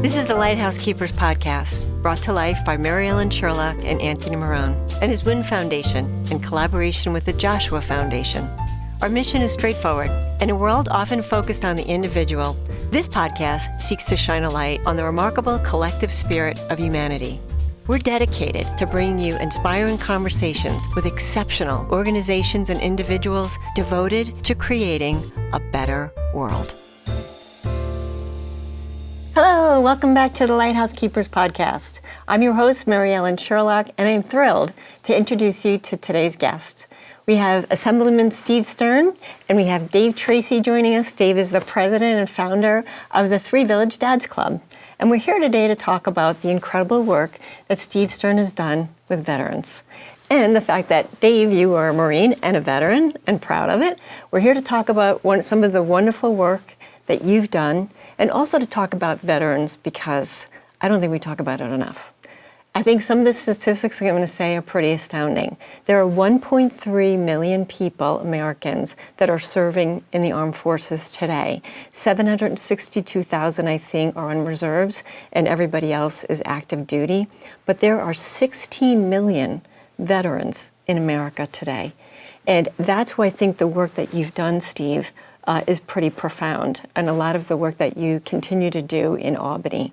This is the Lighthouse Keepers podcast, brought to life by Mary Ellen Sherlock and Anthony Marone, and his WIN Foundation in collaboration with the Joshua Foundation. Our mission is straightforward. In a world often focused on the individual, this podcast seeks to shine a light on the remarkable collective spirit of humanity. We're dedicated to bringing you inspiring conversations with exceptional organizations and individuals devoted to creating a better world. Hello, welcome back to the Lighthouse Keepers podcast. I'm your host, Mary Ellen Sherlock, and I'm thrilled to introduce you to today's guest. We have Assemblyman Steve Stern, and we have Dave Tracy joining us. Dave is the president and founder of the Three Village Dads Club. And we're here today to talk about the incredible work that Steve Stern has done with veterans. And the fact that, Dave, you are a Marine and a veteran, and proud of it. We're here to talk about some of the wonderful work that you've done, and also to talk about veterans, because I don't think we talk about it enough. I think some of the statistics I'm going to say are pretty astounding. There are 1.3 million people, Americans, that are serving in the armed forces today. 762,000, I think, are on reserves, and everybody else is active duty. But there are 16 million veterans in America today. And that's why I think the work that you've done, Steve, is pretty profound, and a lot of the work that you continue to do in Albany.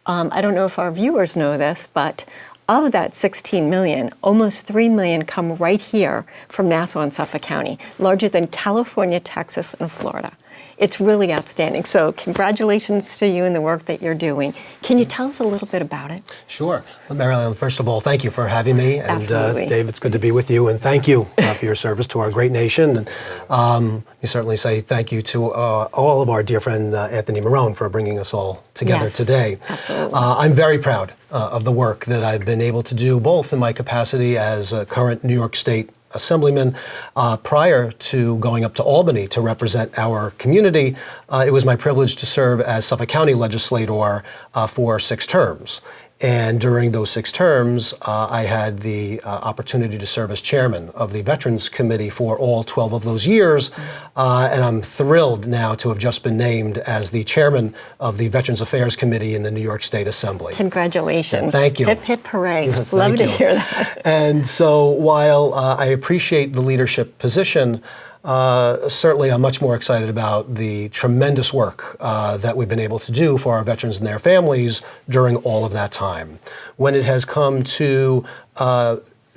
I don't know if our viewers know this, but of that 16 million, almost 3 million come right here from Nassau and Suffolk County, larger than California, Texas, and Florida. It's really outstanding. So congratulations to you and the work that you're doing. Can you tell us a little bit about it? Sure. Well, Marilyn, first of all, thank you for having me. And Dave, it's good to be with you. And thank you for your service to our great nation. And you certainly say thank you to all of our dear friend Anthony Marone for bringing us all together today. Absolutely. I'm very proud of the work that I've been able to do, both in my capacity as a current New York State Assemblyman. Prior to going up to Albany to represent our community, it was my privilege to serve as Suffolk County legislator for 6 terms. And during those 6 terms, I had the opportunity to serve as chairman of the Veterans Committee for all 12 of those years. And I'm thrilled now to have just been named as the chairman of the Veterans Affairs Committee in the New York State Assembly. Congratulations. Thank you. Hip, hip, hooray. Yes, Love to hear that. And so while I appreciate the leadership position, certainly I'm much more excited about the tremendous work that we've been able to do for our veterans and their families during all of that time. When it has come to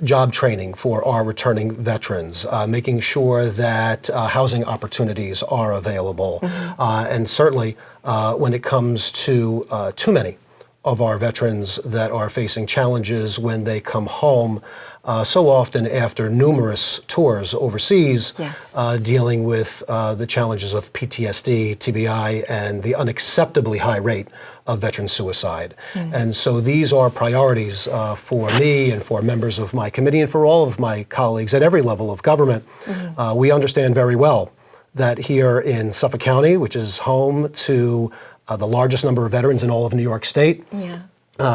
job training for our returning veterans, making sure that housing opportunities are available, and certainly when it comes to too many of our veterans that are facing challenges when they come home, so often after numerous tours overseas, dealing with the challenges of PTSD, TBI, and the unacceptably high rate of veteran suicide. And so these are priorities for me and for members of my committee and for all of my colleagues at every level of government. We understand very well that here in Suffolk County, which is home to the largest number of veterans in all of New York State,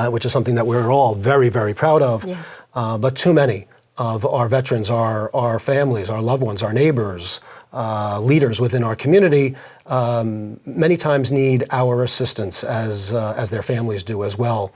which is something that we're all very, very proud of. But too many of our veterans, our families, our loved ones, our neighbors, leaders within our community, many times need our assistance as their families do as well.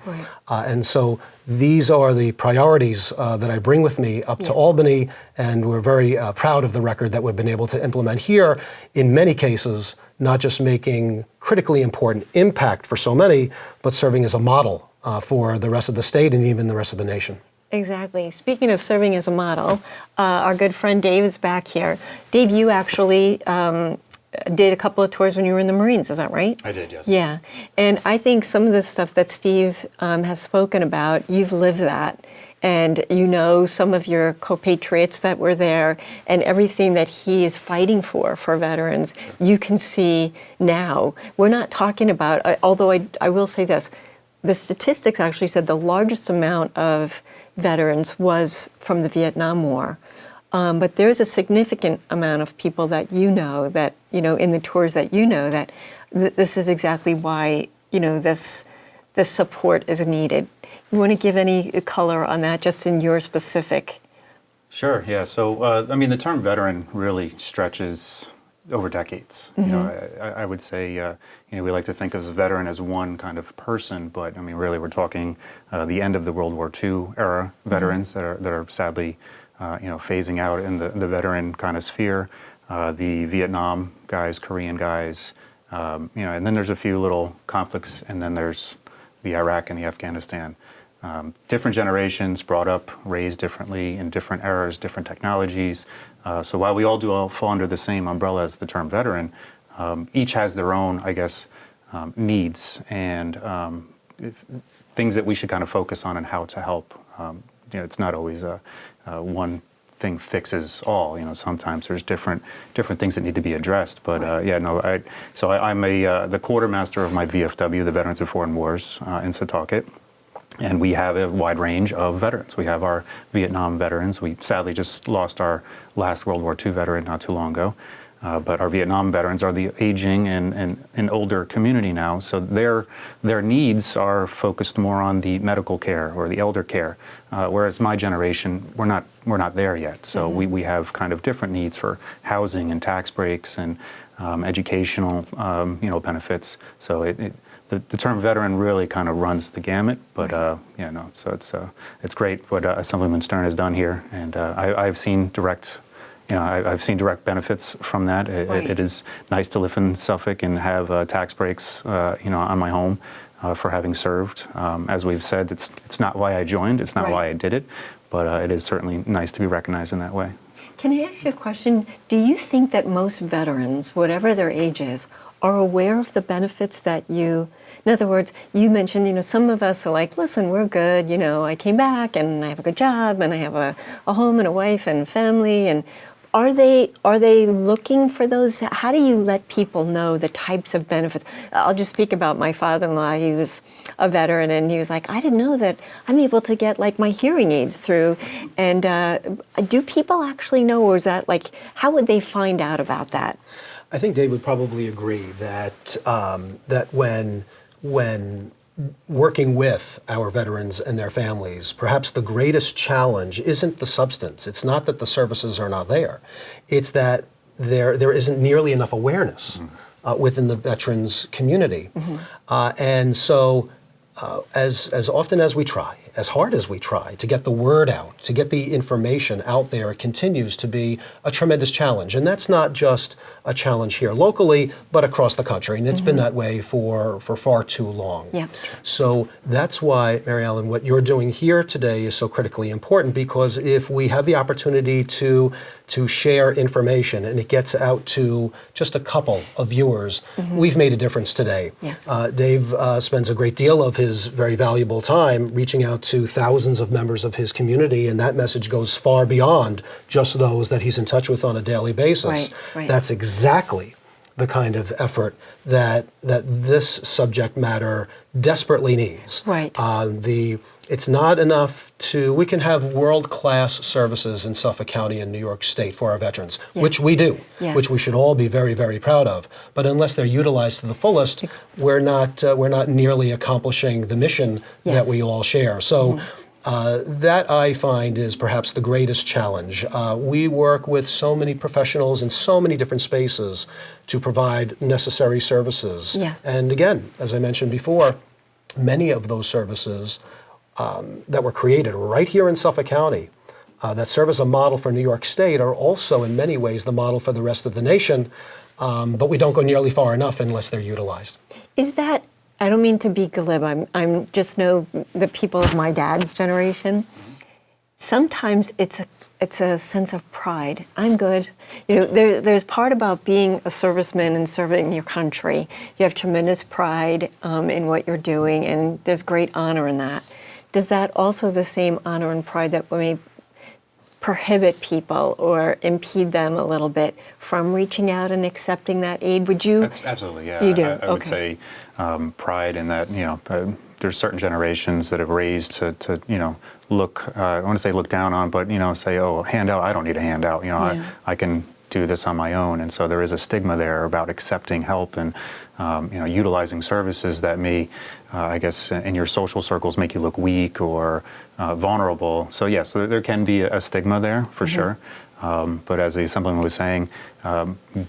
And so these are the priorities that I bring with me up to Albany, and we're very proud of the record that we've been able to implement here, in many cases, not just making critically important impact for so many, but serving as a model for the rest of the state and even the rest of the nation. Exactly. Speaking of serving as a model, our good friend Dave is back here. Dave, you actually did a couple of tours when you were in the Marines, is that right? I did, yes. Yeah. And I think some of the stuff that Steve has spoken about, you've lived that. And you know some of your compatriots that were there, and everything that he is fighting for veterans, you can see now. We're not talking about, although I will say this, the statistics actually said the largest amount of veterans was from the Vietnam War. But there's a significant amount of people that in the tours that that this is exactly why, this support is needed. You want to give any color on that, just in your specific? Sure, yeah. So, the term veteran really stretches over decades. You know, I would say, you know, we like to think of a veteran as one kind of person, but I mean, really, we're talking the end of the World War II era veterans that are sadly, you know, phasing out in the veteran kind of sphere. The Vietnam guys, Korean guys, you know, and then there's a few little conflicts, and then there's the Iraq and the Afghanistan. Different generations brought up, raised differently in different eras, different technologies. So while we all fall under the same umbrella as the term veteran, each has their own, I guess, needs and things that we should kind of focus on and how to help. You know, it's not always one thing fixes all. You know, sometimes there's different things that need to be addressed. But yeah, no. I'm the quartermaster of my VFW, the Veterans of Foreign Wars, in Setauket. And we have a wide range of veterans. We have our Vietnam veterans. We sadly just lost our last World War II veteran not too long ago. But our Vietnam veterans are the aging and an older community now. So their needs are focused more on the medical care or the elder care. Whereas my generation, we're not there yet. So we have kind of different needs for housing and tax breaks and educational you know, benefits. So the term veteran really kind of runs the gamut, but yeah, no. So it's great what Assemblyman Stern has done here, and I've seen direct, you know, I've seen direct benefits from that. It is nice to live in Suffolk and have tax breaks, you know, on my home for having served. As we've said, it's not why I joined, it's not why I did it, but it is certainly nice to be recognized in that way. Can I ask you a question? Do you think that most veterans, whatever their age is, are aware of the benefits that in other words, you mentioned, you know, some of us are like, listen, we're good, you know, I came back and I have a good job and I have a home and a wife and family, and are they looking for those? How do you let people know the types of benefits? I'll just speak about my father-in-law. He was a veteran, and he was like, I didn't know that I'm able to get like my hearing aids through. And do people actually know, or is that like, how would they find out about that? I think Dave would probably agree that that when working with our veterans and their families, perhaps the greatest challenge isn't the substance. It's not that the services are not there. It's that there isn't nearly enough awareness within the veterans community. And so as often as we try, as hard as we try to get the word out, to get the information out there, it continues to be a tremendous challenge. And that's not just a challenge here locally, but across the country. And it's been that way for far too long. Yeah. So that's why, Mary Ellen, what you're doing here today is so critically important, because if we have the opportunity to share information and it gets out to just a couple of viewers, we've made a difference today. Yes. Dave spends a great deal of his very valuable time reaching out to thousands of members of his community, and that message goes far beyond just those that he's in touch with on a daily basis. Right. That's exactly the kind of effort that this subject matter desperately needs. Right. It's not enough we can have world-class services in Suffolk County and New York State for our veterans, which we do, which we should all be very, very proud of. But unless they're utilized to the fullest, we're not nearly accomplishing the mission that we all share. So that, I find, is perhaps the greatest challenge. We work with so many professionals in so many different spaces to provide necessary services. Yes. And again, as I mentioned before, many of those services that were created right here in Suffolk County that serve as a model for New York State are also in many ways the model for the rest of the nation, but we don't go nearly far enough unless they're utilized. Is that, I don't mean to be glib, I'm just know the people of my dad's generation, sometimes it's a sense of pride. I'm good. You know, there's part about being a serviceman and serving your country. You have tremendous pride in what you're doing, and there's great honor in that. Does that also the same honor and pride that may prohibit people or impede them a little bit from reaching out and accepting that aid? Would you? Absolutely, yeah. You do? I would say pride in that, you know, there's certain generations that have raised to you know, look, I want to say look down on, but, you know, say, oh, handout, I don't need a handout. You know, I can do this on my own. And so there is a stigma there about accepting help and, you know, utilizing services that may, I guess, in your social circles make you look weak or vulnerable. So yes, there can be a stigma there for sure. But as the Assemblyman was saying,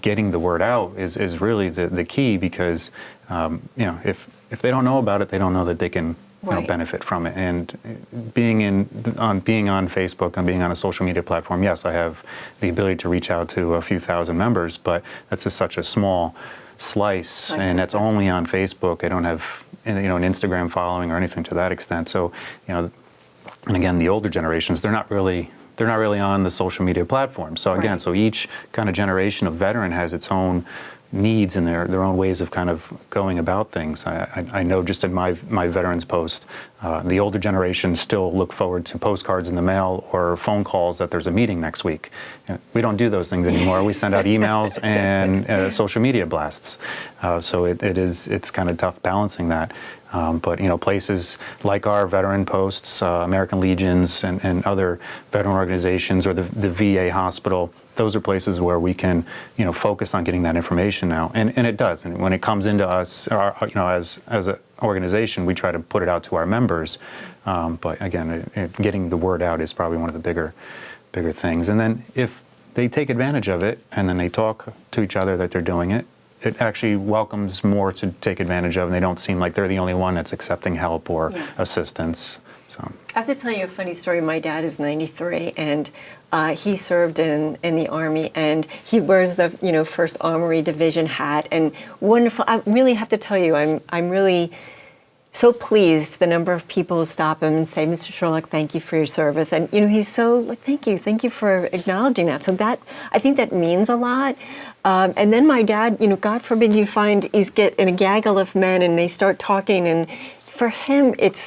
getting the word out is really the key, because if they don't know about it, they don't know that they can benefit from it. And being on Facebook and being on a social media platform, yes, I have the ability to reach out to a few thousand members, but that's just such a small slice, and that's only on Facebook. I don't have an Instagram following or anything to that extent. So and again, the older generations, they're not really on the social media platform. So again, so each kind of generation of veteran has its own needs and their own ways of kind of going about things. I know just in my veterans post, the older generation still look forward to postcards in the mail or phone calls that there's a meeting next week. We don't do those things anymore. We send out emails and social media blasts. So it's kind of tough balancing that. But places like our veteran posts, American Legions and other veteran organizations, or the VA hospital, those are places where we can focus on getting that information out, and it does. And when it comes into us, as an organization, we try to put it out to our members. But again, getting the word out is probably one of the bigger things. And then if they take advantage of it and then they talk to each other that they're doing it, it actually welcomes more to take advantage of, and they don't seem like they're the only one that's accepting help or assistance. So I have to tell you a funny story. My dad is 93, and he served in the Army, and he wears the First Armory Division hat, and wonderful. I really have to tell you, I'm really so pleased the number of people who stop him and say, "Mr. Sherlock, thank you for your service." And he's so like, thank you for acknowledging that. So that, I think that means a lot. And then my dad, God forbid you find he's in a gaggle of men and they start talking, and for him it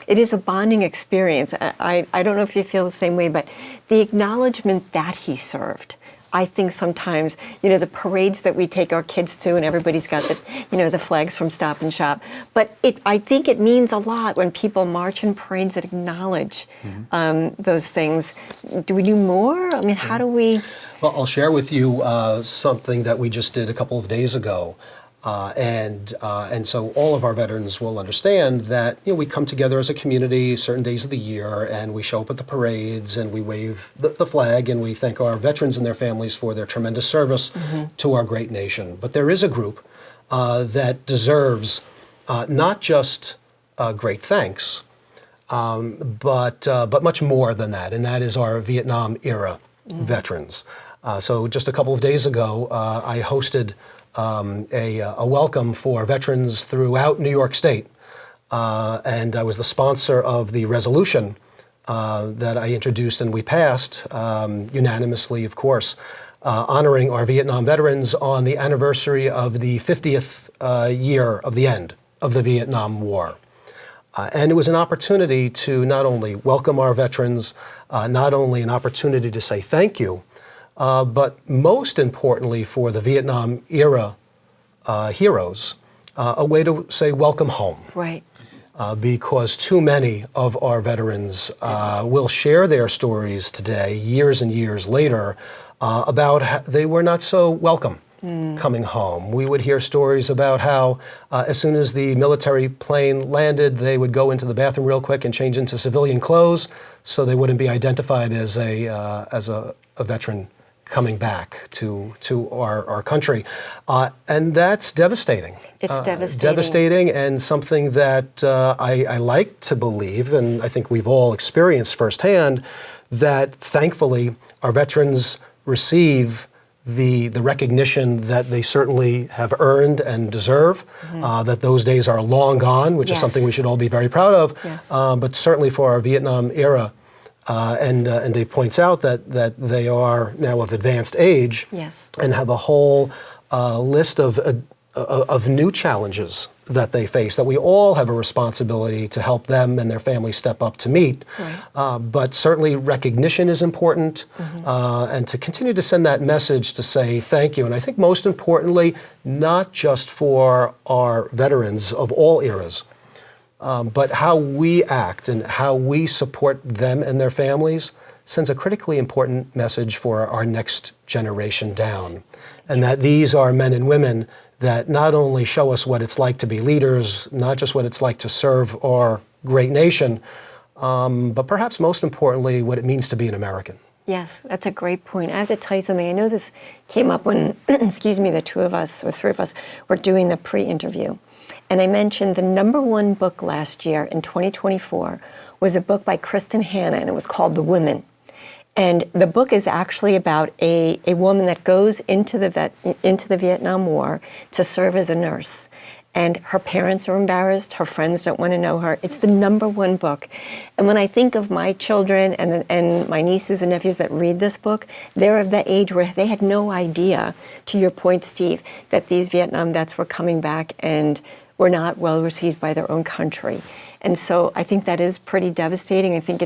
is a bonding experience. I don't know if you feel the same way, but the acknowledgement that he served. I think sometimes, the parades that we take our kids to, and everybody's got the flags from Stop and Shop. But I think it means a lot when people march in parades that acknowledge those things. Do we do more? I mean, how do we? Well, I'll share with you something that we just did a couple of days ago. And so all of our veterans will understand that we come together as a community certain days of the year, and we show up at the parades and we wave the flag, and we thank our veterans and their families for their tremendous service to our great nation. But there is a group that deserves not just great thanks, but much more than that, and that is our Vietnam era veterans. So just a couple of days ago, I hosted a welcome for veterans throughout New York State. And I was the sponsor of the resolution that I introduced and we passed unanimously, of course, honoring our Vietnam veterans on the anniversary of the 50th year of the end of the Vietnam War. And it was an opportunity to not only welcome our veterans, not only an opportunity to say thank you, but most importantly for the Vietnam era heroes, a way to say welcome home. Right. Because too many of our veterans will share their stories today, years and years later, about how they were not so welcome coming home. We would hear stories about how as soon as the military plane landed, they would go into the bathroom real quick and change into civilian clothes so they wouldn't be identified as a veteran coming back to our country. And that's devastating. It's devastating. Devastating, and something that I like to believe, and I think we've all experienced firsthand, that thankfully our veterans receive the recognition that they certainly have earned and deserve, that those days are long gone, which is something we should all be very proud of. Yes. But certainly for our Vietnam era, and Dave points out that they are now of advanced age and have a whole list of new challenges that they face, that we all have a responsibility to help them and their families step up to meet. Right. But certainly recognition is important, and to continue to send that message to say thank you. And I think most importantly, not just for our veterans of all eras, but how we act and how we support them and their families sends a critically important message for our next generation down. And that these are men and women that not only show us what it's like to be leaders, not just what it's like to serve our great nation, but perhaps most importantly, what it means to be an American. Yes, that's a great point. I have to tell you something. I know this came up when, excuse me, the two of us or three of us were doing the pre-interview. And I mentioned the number one book last year in 2024 was a book by Kristen Hanna, and it was called The Women. And the book is actually about a woman that goes into the Vietnam War to serve as a nurse. And her parents are embarrassed. Her friends don't want to know her. It's the number one book. And when I think of my children and my nieces and nephews that read this book, they're of the age where they had no idea, to your point, Steve, that these Vietnam vets were coming back and were not well received by their own country. And so I think that is pretty devastating. I think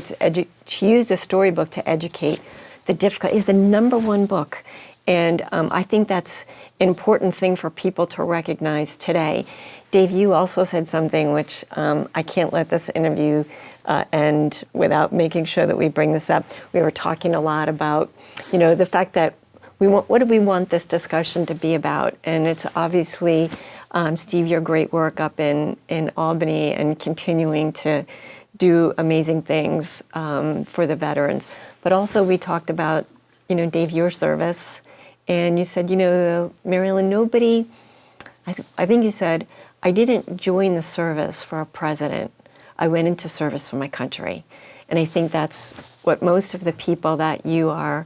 she used a storybook to educate the difficulty. It's the number one book. And I think that's an important thing for people to recognize today. Dave, you also said something which I can't let this interview end without making sure that we bring this up. We were talking a lot about, the fact that what do we want this discussion to be about? And it's obviously, Steve, your great work up in Albany and continuing to do amazing things for the veterans. But also we talked about, Dave, your service. And you said, Mary Ellen, nobody, I think you said, I didn't join the service for a president. I went into service for my country. And I think that's what most of the people that you are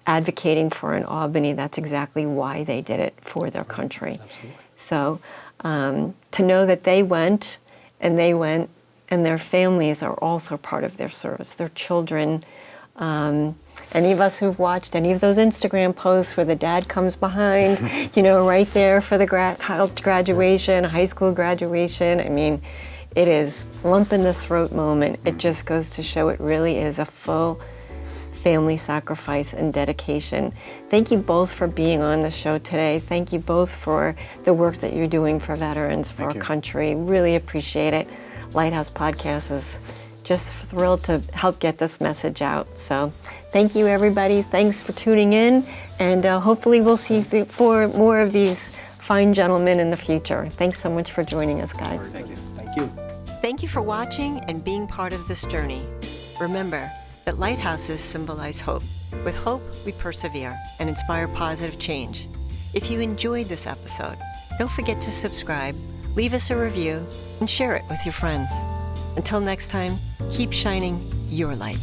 advocating for in Albany, that's exactly why they did it, for their country. Absolutely. So to know that they went, and their families are also part of their service, their children. Any of us who've watched any of those Instagram posts where the dad comes behind, right there for the college graduation, high school graduation. I mean, it is lump in the throat moment. It just goes to show it really is a full family sacrifice and dedication. Thank you both for being on the show today. Thank you both for the work that you're doing for veterans, for our country. Really appreciate it. Lighthouse Podcast is just thrilled to help get this message out. So thank you, everybody. Thanks for tuning in. And hopefully we'll see more of these fine gentlemen in the future. Thanks so much for joining us, guys. Thank you. Thank you. Thank you for watching and being part of this journey. Remember that lighthouses symbolize hope. With hope, we persevere and inspire positive change. If you enjoyed this episode, don't forget to subscribe, leave us a review, and share it with your friends. Until next time, keep shining your light.